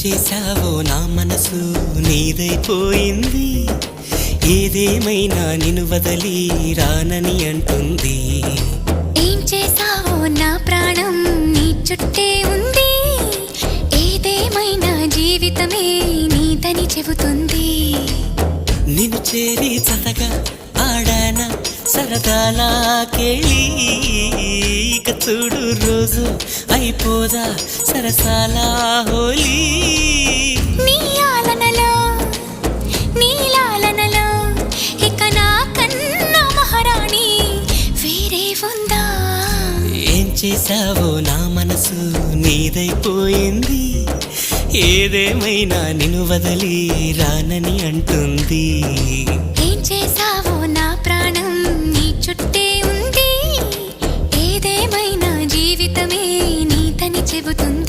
చేశావో నా మనసు నీదైపోయింది, ఏదేమైనా నిన్ను వదలి రానని అంటుంది. ఏం చేశావో నా ప్రాణం నీ చుట్టే ఉంది, ఏదేమైనా జీవితమే నీదని చెబుతుంది. నిన్ను చేరి చతగా ఆడాన సరదాలా కేళి, ఇక చూడు రోజు అయిపోదా సరసాలా హోలీ. నీ ఆలనలో నీ లాలనలో ఇక నా కన్నా మహారాణి వేరే ఉందా? ఏం చేశావో నా మనసు నీదైపోయింది, ఏదేమైనా నిన్ను వదలి రానని అంటుంది. ఏం చేశావో నా ప్రాణం నీ చుట్టే ఉంది, ఏదేమైనా జీవితమే నీదని చెబుతుంది.